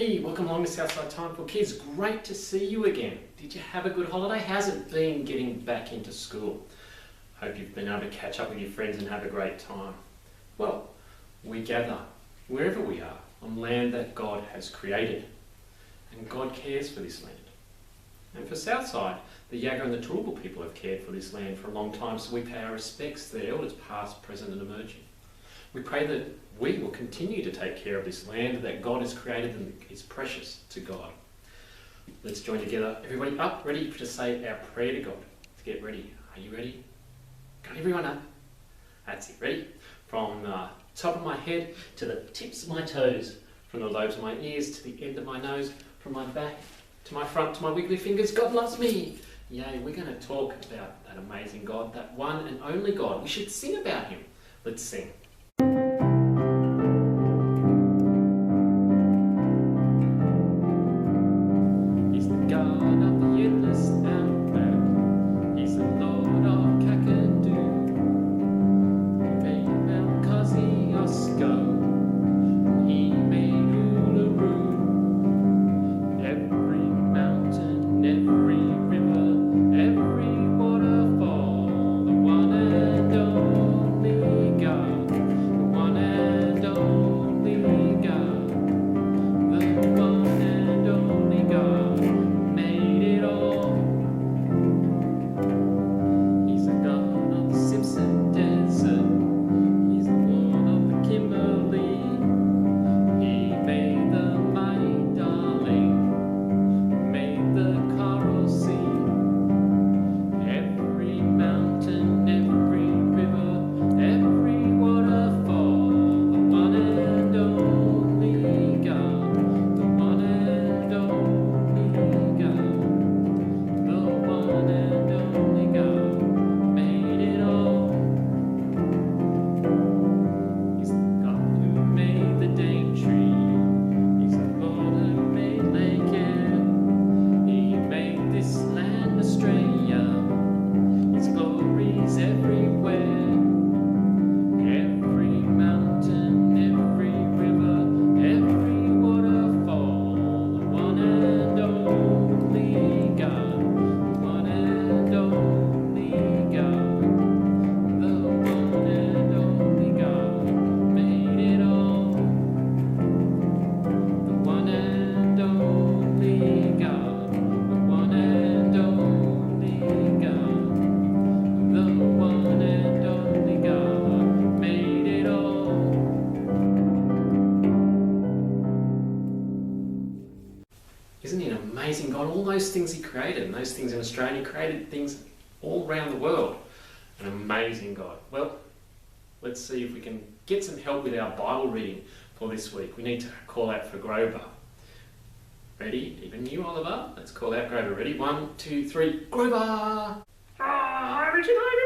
Hey, welcome along to Southside Time for Kids. Great to see you again. Did you have a good holiday? How's it been getting back into school? Hope you've been able to catch up with your friends and have a great time. Well, we gather wherever we are on land that God has created, and God cares for this land. And for Southside, the Yaga and the Turrbal people have cared for this land for a long time, so we pay our respects to their elders past, present and emerging. We pray that we will continue to take care of this land that God has created and is precious to God. Let's join together. Everybody up, ready to say our prayer to God. Let's get ready. Are you ready? Got everyone up? That's it. Ready? From the top of my head to the tips of my toes, from the lobes of my ears to the end of my nose, from my back to my front to my wiggly fingers. God loves me. Yay, we're going to talk about that amazing God, that one and only God. We should sing about him. Let's sing. Isn't he an amazing God? All those things he created, and those things in Australia, he created things all around the world. An amazing God. Well, let's see if we can get some help with our Bible reading for this week. We need to call out for Grover. Ready? Even you, Oliver? Let's call out Grover. Ready? 1, 2, 3. Grover! Hi, Richard. Hi,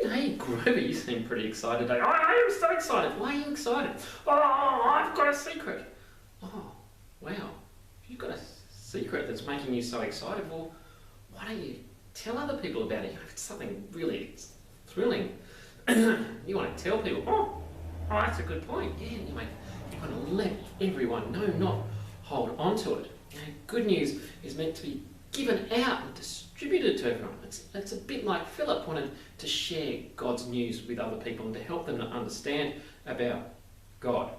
everybody. Hey, Grover, you seem pretty excited today. I am so excited. Why are you excited? Oh, I've got a secret. Oh. Wow, if you've got a secret that's making you so excited, well, why don't you tell other people about it? If it's something really thrilling, you want to tell people, oh, that's a good point. Yeah, you want to let everyone know, not hold on to it. Good news is meant to be given out and distributed to everyone. It's a bit like Phillip wanted to share God's news with other people and to help them to understand about God.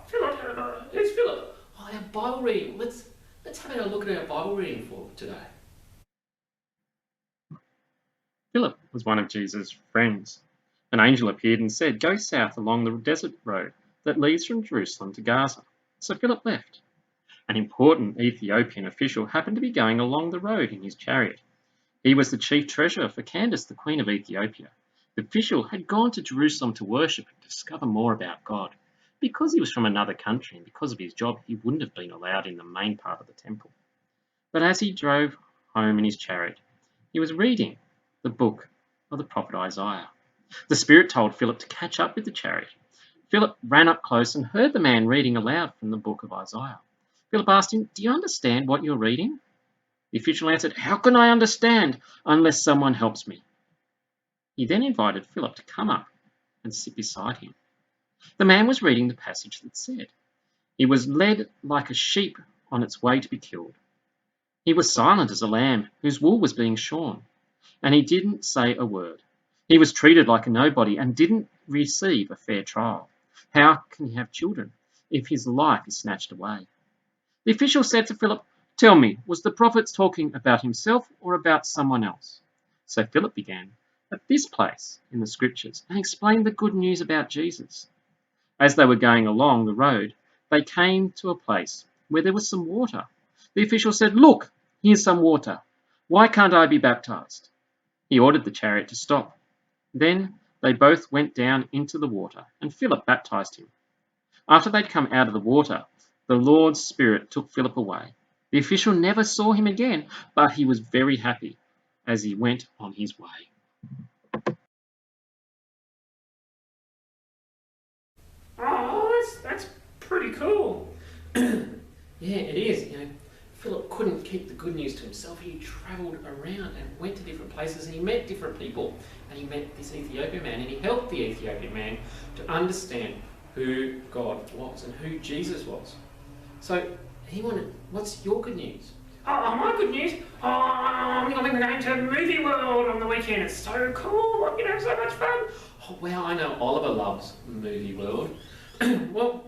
Phillip, it's Phillip. Oh, our Bible reading. Let's have a look at our Bible reading for today. Philip was one of Jesus' friends. An angel appeared and said, "Go south along the desert road that leads from Jerusalem to Gaza." So Philip left. An important Ethiopian official happened to be going along the road in his chariot. He was the chief treasurer for Candace, the Queen of Ethiopia. The official had gone to Jerusalem to worship and discover more about God. Because he was from another country and because of his job, he wouldn't have been allowed in the main part of the temple. But as he drove home in his chariot, he was reading the book of the prophet Isaiah. The Spirit told Philip to catch up with the chariot. Philip ran up close and heard the man reading aloud from the book of Isaiah. Philip asked him, "Do you understand what you're reading?" The official answered, "How can I understand unless someone helps me?" He then invited Philip to come up and sit beside him. The man was reading the passage that said, He was led like a sheep on its way to be killed. He was silent as a lamb whose wool was being shorn, and he didn't say a word. He was treated like a nobody and didn't receive a fair trial. How can he have children if his life is snatched away? The official said to Philip, "Tell me, was the prophet talking about himself or about someone else?" So Philip began at this place in the scriptures and explained the good news about Jesus. As they were going along the road, they came to a place where there was some water. The official said, "Look, here's some water. Why can't I be baptized?" He ordered the chariot to stop. Then they both went down into the water, and Philip baptized him. After they'd come out of the water, the Lord's Spirit took Philip away. The official never saw him again, but he was very happy as he went on his way. Oh, that's pretty cool. Yeah, it is. Philip couldn't keep the good news to himself. He travelled around and went to different places and he met different people. And he met this Ethiopian man and he helped the Ethiopian man to understand who God was and who Jesus was. So he wanted, what's your good news? Oh, my good news? Oh, I'm going to Movie World on the weekend. It's so cool. I'm going to have so much fun. Oh, wow, I know Oliver loves Movie World. Well,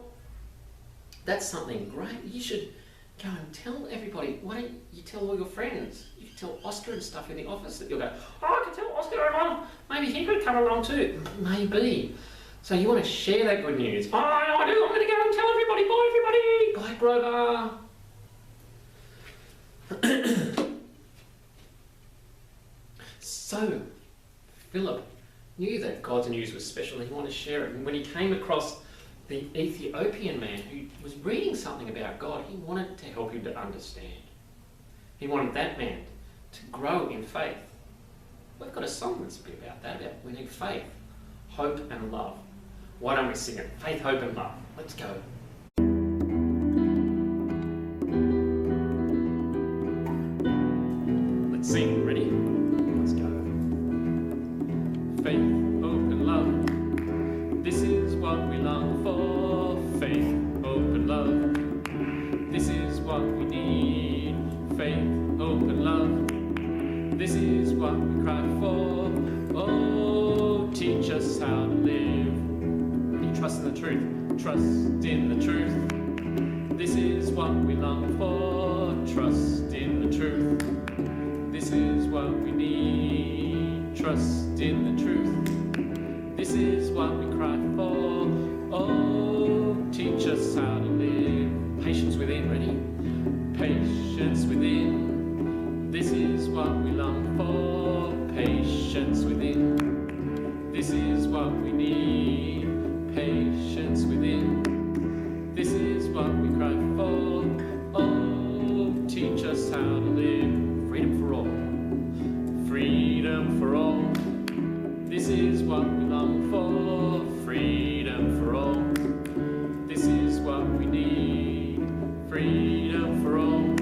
that's something great. You should go and tell everybody. Why don't you tell all your friends? You can tell Oscar and stuff in the office that you'll go, oh, I can tell Oscar and maybe he could come along too. Maybe. So you want to share that good news. Oh, I do. I'm going to go and tell everybody. Bye, everybody. Bye, Grover. So, Philip knew that God's news was special and he wanted to share it. And when he came across the Ethiopian man who was reading something about God, he wanted to help him to understand. He wanted that man to grow in faith. We've got a song that's a bit about that, about we need faith, hope and love. Why don't we sing it? Faith, hope and love. Let's go. Let's sing. Ready? Let's go. Faith, hope and love. This is what we long for. Faith, hope and love. This is what we need. Faith, hope and love. This is what we cry for. Oh, teach us how to live. Trust in the truth. Trust in the truth. This is what we long for. Trust in the truth. This is what we need. Trust in the truth. This is what we cry for. Oh, teach us how to live. Patience within, ready? Patience within. This is what we long for. Patience within. This is what we need. Patience within. This is what we cry for. Oh, teach us how to live. Freedom for all. Freedom for all. This is what we long for. Freedom for all. This is what we need. Freedom for all.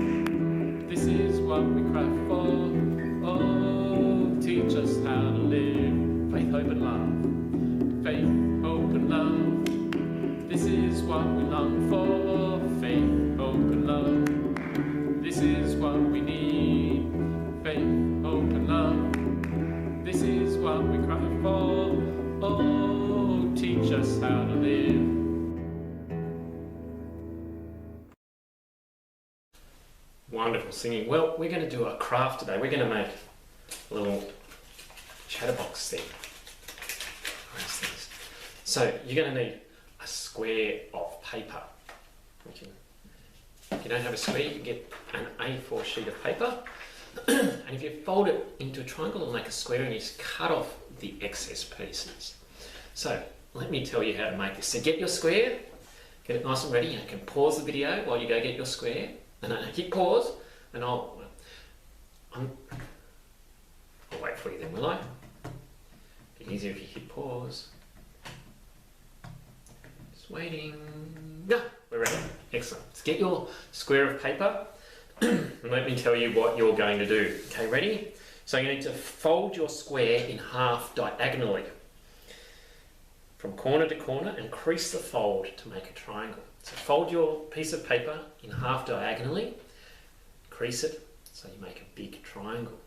This is what we cry for. Oh, teach us how to live. Faith, hope and love. Faith, hope and love. This is what we long for. Faith, hope and love. This is what we need. Faith, hope and love. This is what we cry for. Oh, teach us how to live. Wonderful singing. Well, we're going to do a craft today. We're going to make a little chatterbox thing. So you're going to need a square of paper. If you don't have a square, you can get an A4 sheet of paper. And if you fold it into a triangle and make a square and you just cut off the excess pieces. So let me tell you how to make this. So get your square, get it nice and ready. You can pause the video while you go get your square. And then hit pause and I'll wait for you then, will I? Be easier if you hit pause. Waiting. No, we're ready. Excellent. Let's get your square of paper and let me tell you what you're going to do. Okay, ready? So you need to fold your square in half diagonally from corner to corner and crease the fold to make a triangle. So fold your piece of paper in half diagonally, crease it so you make a big triangle.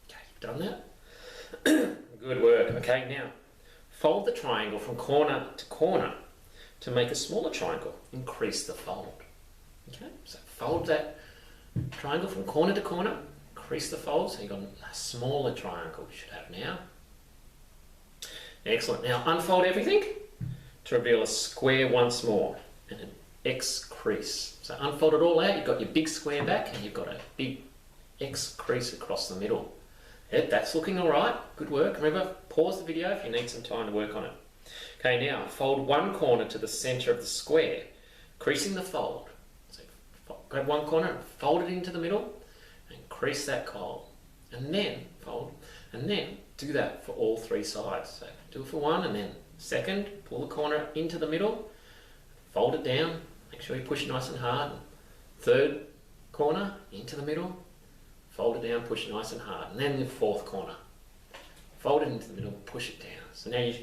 Okay, you've done that? Good work. Okay, now fold the triangle from corner to corner to make a smaller triangle and crease the fold. Okay, so fold that triangle from corner to corner, crease the fold so you've got a smaller triangle you should have now. Excellent. Now unfold everything to reveal a square once more and an X crease. So unfold it all out, you've got your big square back and you've got a big X crease across the middle. Yep, that's looking all right. Good work. Remember, pause the video if you need some time to work on it. Okay, now fold one corner to the center of the square, creasing the fold. So grab one corner and fold it into the middle and crease that fold. And then fold, and then do that for all three sides. So do it for one and then second, pull the corner into the middle, fold it down, make sure you push nice and hard. Third corner into the middle, fold it down, push nice and hard. And then the fourth corner, fold it into the middle, push it down. So now you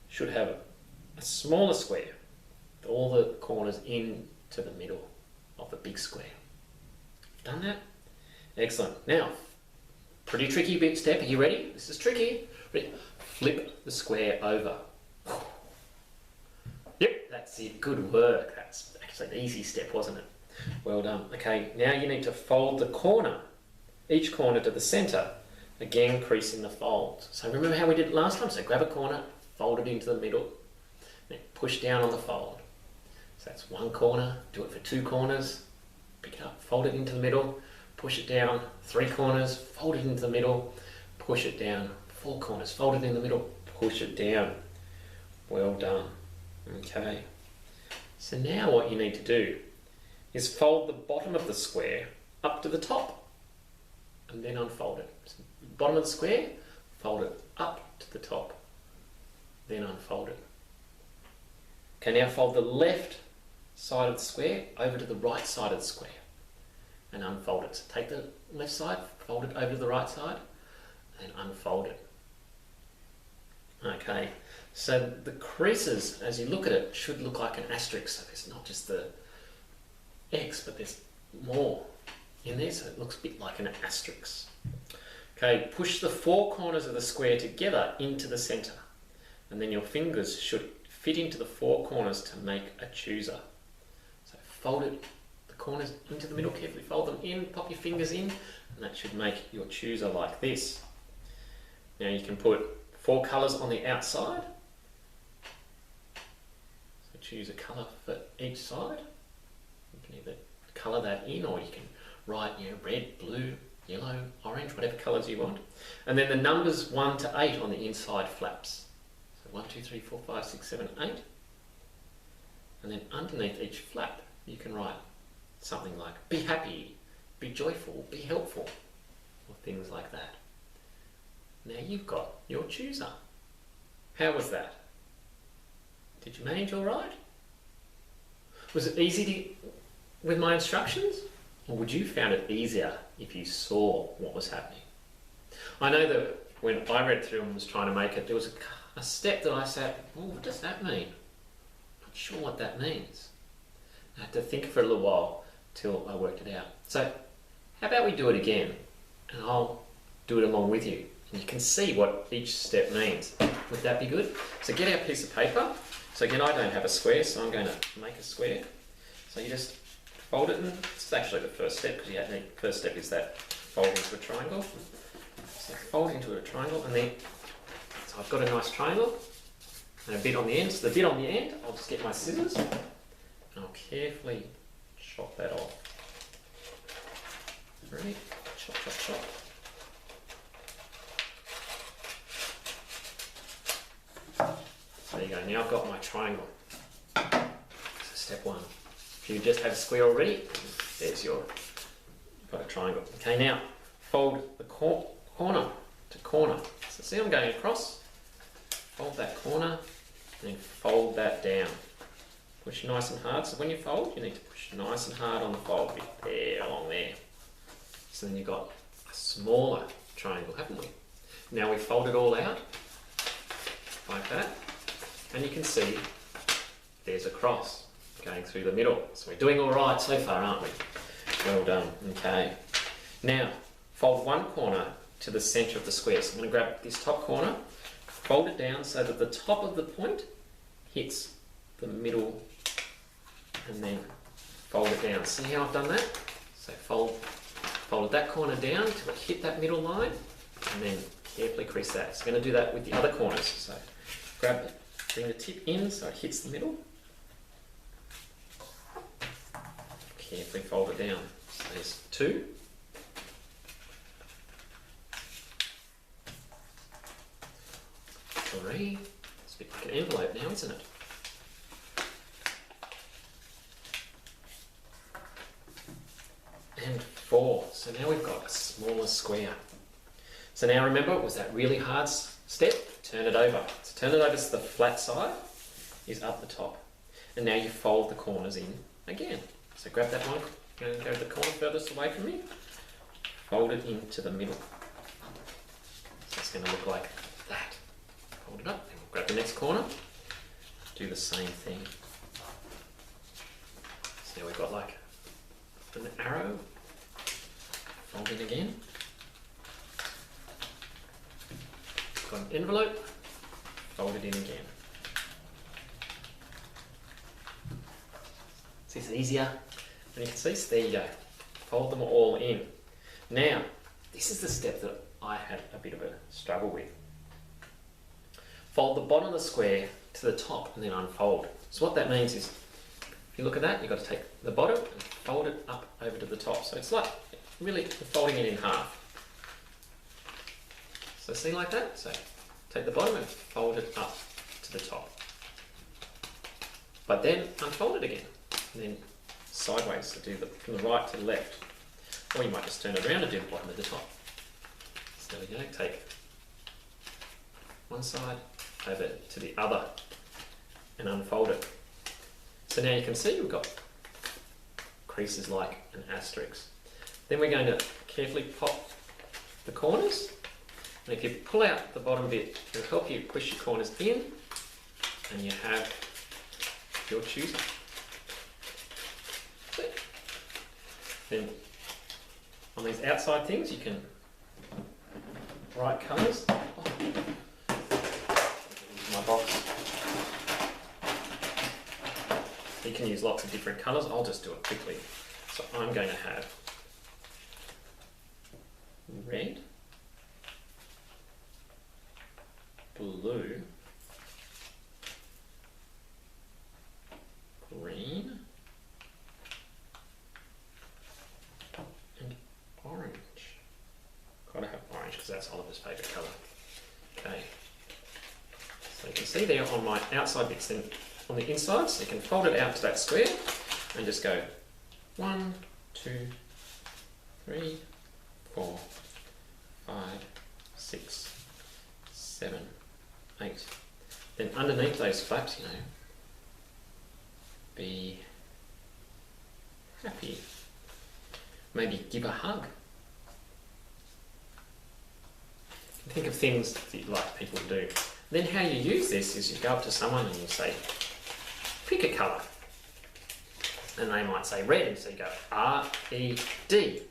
should have a smaller square with all the corners into the middle of the big square. Done that? Excellent. Now, pretty tricky bit step. Are you ready? This is tricky. Ready? Flip the square over. Yep, that's it. Good work. That's actually an easy step, wasn't it? Well done. Okay, now you need to fold the corner, each corner to the center, again creasing the fold. So remember how we did it last time? So grab a corner, fold it into the middle, then push down on the fold. So that's one corner, do it for two corners, pick it up, fold it into the middle, push it down, three corners, fold it into the middle, push it down, four corners, fold it in the middle, push it down. Well done. Okay. So now what you need to do is fold the bottom of the square up to the top and then unfold it. So bottom of the square, fold it up to the top, then unfold it. Okay, now fold the left side of the square over to the right side of the square and unfold it. So take the left side, fold it over to the right side, and unfold it. Okay, so the creases, as you look at it, should look like an asterisk. So there's not just the X, but there's more in there, so it looks a bit like an asterisk. Okay, push the four corners of the square together into the center, and then your fingers should fit into the four corners to make a chooser. So fold it, the corners into the middle, carefully fold them in, pop your fingers in, and that should make your chooser like this. Now you can put four colours on the outside. So choose a colour for each side. You can either colour that in, or you can write, red, blue, yellow, orange, whatever colours you want. And then the numbers 1 to 8 on the inside flaps. So 1, 2, 3, 4, 5, 6, 7, 8. And then underneath each flap, you can write something like, be happy, be joyful, be helpful, or things like that. Now you've got your chooser. How was that? Did you manage all right? Was it easy with my instructions? Or would you found it easier if you saw what was happening? I know that when I read through and was trying to make it, there was a step that I said, oh, what does that mean? Not sure what that means. I had to think for a little while till I worked it out. So how about we do it again and I'll do it along with you and you can see what each step means. Would that be good? So get our piece of paper. So again, I don't have a square, so I'm going to make a square. So you just fold it, and it's actually the first step, because the first step is that fold into a triangle. So fold into a triangle, and then, so I've got a nice triangle, and a bit on the end. So the bit on the end, I'll just get my scissors, and I'll carefully chop that off. Ready? Chop, chop, chop. There you go, now I've got my triangle. So step one. If you just have a square already, there's your, you've got a triangle. Okay, now fold the corner to corner. So see I'm going across, fold that corner, and then fold that down. Push nice and hard, so when you fold, you need to push nice and hard on the fold bit there, along there. So then you've got a smaller triangle, haven't we? Now we fold it all out, like that. And you can see there's a cross going through the middle. So we're doing all right so far, aren't we? Well done. Okay. Now, fold one corner to the centre of the square. So I'm going to grab this top corner, fold it down so that the top of the point hits the middle, and then fold it down. See how I've done that? So folded that corner down till it hit that middle line, and then carefully crease that. So I'm going to do that with the other corners. So grab it, bring the tip in so it hits the middle. Carefully fold it down. So there's two. Three. It's a bit like an envelope now, isn't it? And four. So now we've got a smaller square. So now remember, it was that really hard step? Turn it over. So turn it over so the flat side is up the top. And now you fold the corners in again. So grab that one, go to the corner furthest away from me, fold it into the middle. So it's going to look like that. Fold it up, and we'll grab the next corner, do the same thing. So now we've got like an arrow, fold it again. Got an envelope, fold it in again. Is this easier? And you can see, so there you go. Fold them all in. Now, this is the step that I had a bit of a struggle with. Fold the bottom of the square to the top and then unfold. So what that means is, if you look at that, you've got to take the bottom and fold it up over to the top. So it's like really folding it in half. So see like that? So take the bottom and fold it up to the top. But then unfold it again. And then sideways, so do from the right to the left. Or you might just turn it around and do the bottom to the top. So there we go, take one side over to the other and unfold it. So now you can see we've got creases like an asterisk. Then we're going to carefully pop the corners. And if you pull out the bottom bit, it'll help you push your corners in, and you have your choosing. Then on these outside things you can write colours. My box. You can use lots of different colours. I'll just do it quickly. So I'm going to have red, blue, green, and orange. Gotta have orange because that's Oliver's favourite colour. Okay. So you can see there on my outside bits, then on the inside, so you can fold it out to that square and just go 1, 2, 3, 4, 5, 6, 7, 8. Then underneath those flaps, you know, be happy. Maybe give a hug. Think of things that you'd like people to do. Then how you use this is you go up to someone and you say, pick a colour. And they might say red, and so you go R-E-D.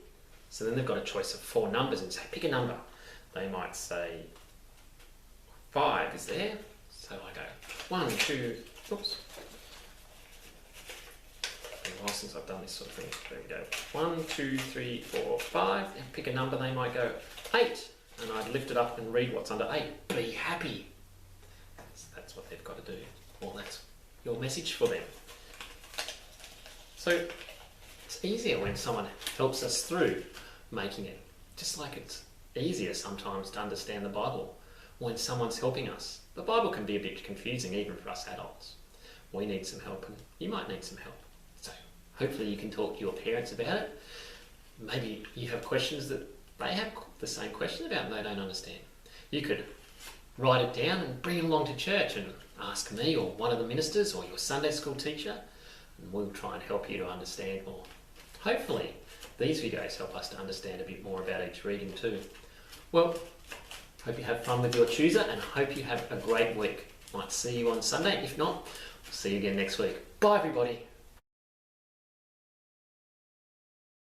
So then they've got a choice of 4 numbers and say, pick a number. They might say 5 is there. So I go 1, 2, oops. It's been a while since I've done this sort of thing. There we go. 1, 2, 3, 4, 5. And pick a number, they might go 8. And I'd lift it up and read what's under 8. Be happy. That's what they've got to do. Well, that's your message for them. So it's easier when someone helps us through making it. Just like it's easier sometimes to understand the Bible when someone's helping us. The Bible can be a bit confusing even for us adults. We need some help, and you might need some help. So hopefully you can talk to your parents about it. Maybe you have questions that they have the same question about and they don't understand. You could write it down and bring it along to church and ask me or one of the ministers or your Sunday school teacher, and we'll try and help you to understand more. Hopefully these videos help us to understand a bit more about each reading too. Well, hope you have fun with your chooser and hope you have a great week. Might see you on Sunday. If not, we'll see you again next week. Bye, everybody.